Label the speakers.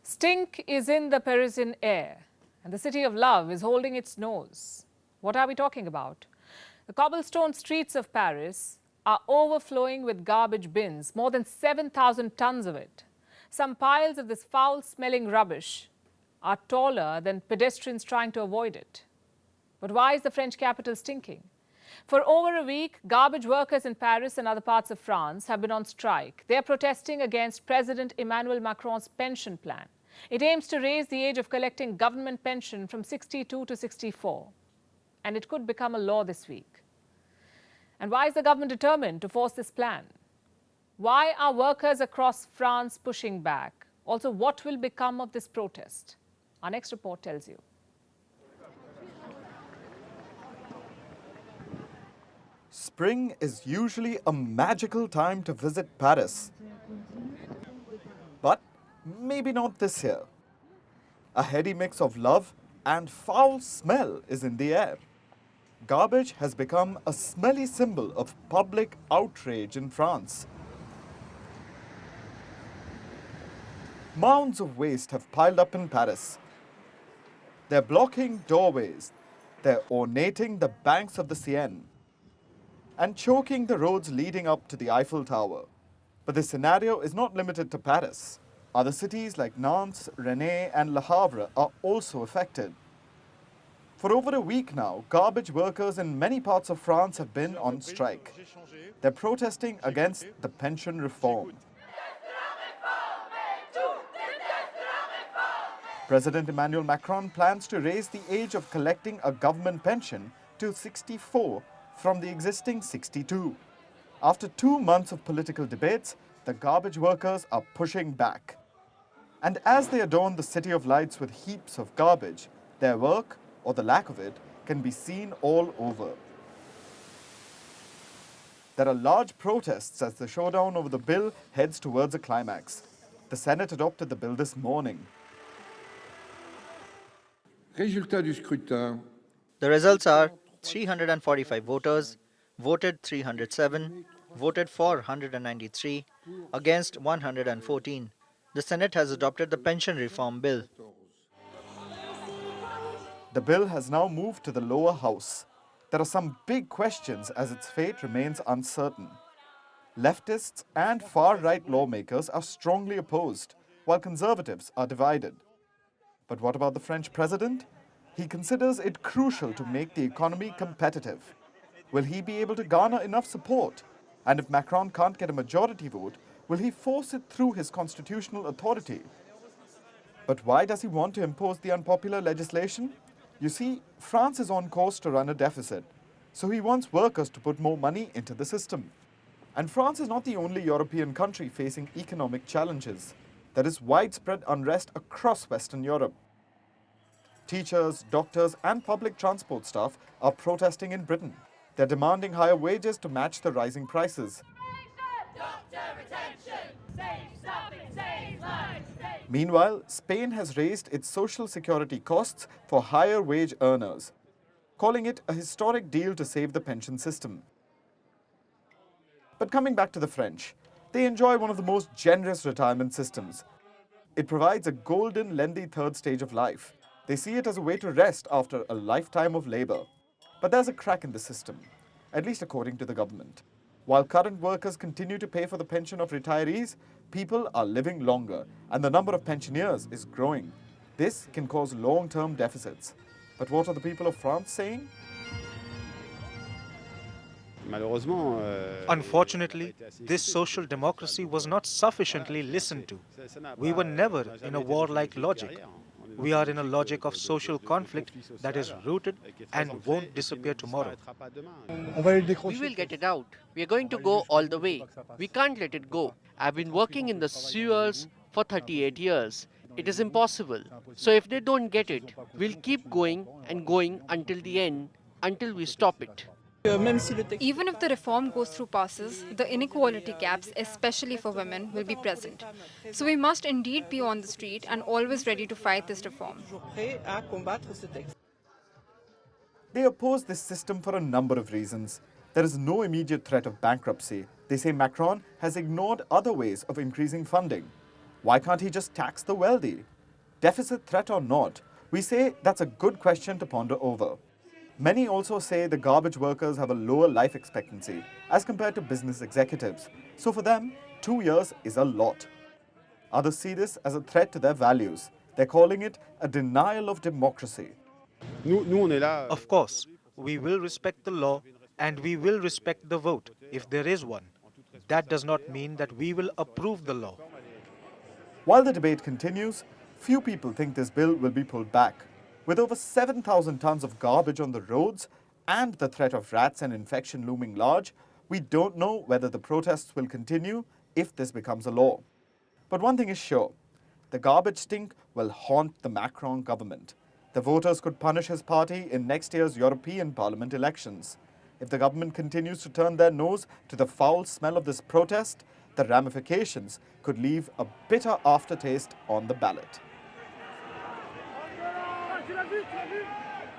Speaker 1: Stink is in the Parisian air, and the city of love is holding its nose. What are we talking about? The cobblestone streets of Paris are overflowing with garbage bins, more than 7,000 tons of it. Some piles of this foul-smelling rubbish are taller than pedestrians trying to avoid it. But why is the French capital stinking? For over a week, garbage workers in Paris and other parts of France have been on strike. They are protesting against President Emmanuel Macron's pension plan. It aims to raise the age of collecting government pension from 62 to 64. And it could become a law this week. And why is the government determined to force this plan? Why are workers across France pushing back? Also, what will become of this protest? Our next report tells you.
Speaker 2: Spring is usually a magical time to visit Paris. But maybe not this year. A heady mix of love and foul smell is in the air. Garbage has become a smelly symbol of public outrage in France. Mounds of waste have piled up in Paris. They're blocking doorways. They're ornating the banks of the Seine and choking the roads leading up to the Eiffel Tower. But this scenario is not limited to Paris. Other cities like Nantes, Rennes and Le Havre are also affected. For over a week now, garbage workers in many parts of France have been on strike. They're protesting against the pension reform. President Emmanuel Macron plans to raise the age of collecting a government pension to 64 from the existing 62. After 2 months of political debates, the garbage workers are pushing back. And as they adorn the City of Lights with heaps of garbage, their work, or the lack of it, can be seen all over. There are large protests as the showdown over the bill heads towards a climax. The Senate adopted the bill this morning.
Speaker 3: Résultat du scrutin.
Speaker 4: The results are 345 voters, voted 307, voted for 193, against 114. The Senate has adopted the pension reform bill.
Speaker 2: The bill has now moved to the lower house. There are some big questions as its fate remains uncertain. Leftists and far-right lawmakers are strongly opposed, while conservatives are divided. But what about the French president? He considers it crucial to make the economy competitive. Will he be able to garner enough support? And if Macron can't get a majority vote, will he force it through his constitutional authority? But why does he want to impose the unpopular legislation? You see, France is on course to run a deficit, so he wants workers to put more money into the system. And France is not the only European country facing economic challenges. There is widespread unrest across Western Europe. Teachers, doctors, and public transport staff are protesting in Britain. They're demanding higher wages to match the rising prices. Meanwhile, Spain has raised its social security costs for higher wage earners, calling it a historic deal to save the pension system. But coming back to the French, they enjoy one of the most generous retirement systems. It provides a golden, lengthy third stage of life. They see it as a way to rest after a lifetime of labor. But there's a crack in the system, at least according to the government. While current workers continue to pay for the pension of retirees, people are living longer, and the number of pensioners is growing. This can cause long-term deficits. But what are the people of France saying?
Speaker 5: Unfortunately, this social democracy was not sufficiently listened to. We were never in a warlike logic. We are in a logic of social conflict that is rooted and won't disappear tomorrow.
Speaker 6: We will get it out. We are going to go all the way. We can't let it go. I've been working in the sewers for 38 years. It is impossible. So if they don't get it, we'll keep going and going until the end, until we stop it.
Speaker 7: Even if the reform goes through passes, the inequality gaps, especially for women, will be present. So we must indeed be on the street and always ready to fight this reform.
Speaker 2: They oppose this system for a number of reasons. There is no immediate threat of bankruptcy. They say Macron has ignored other ways of increasing funding. Why can't he just tax the wealthy? Deficit threat or not, we say that's a good question to ponder over. Many also say the garbage workers have a lower life expectancy as compared to business executives. So for them, 2 years is a lot. Others see this as a threat to their values. They're calling it a denial of democracy.
Speaker 5: Of course, we will respect the law and we will respect the vote if there is one. That does not mean that we will approve the law.
Speaker 2: While the debate continues, few people think this bill will be pulled back. With over 7,000 tons of garbage on the roads and the threat of rats and infection looming large, we don't know whether the protests will continue if this becomes a law. But one thing is sure, the garbage stink will haunt the Macron government. The voters could punish his party in next year's European Parliament elections. If the government continues to turn their nose to the foul smell of this protest, the ramifications could leave a bitter aftertaste on the ballot.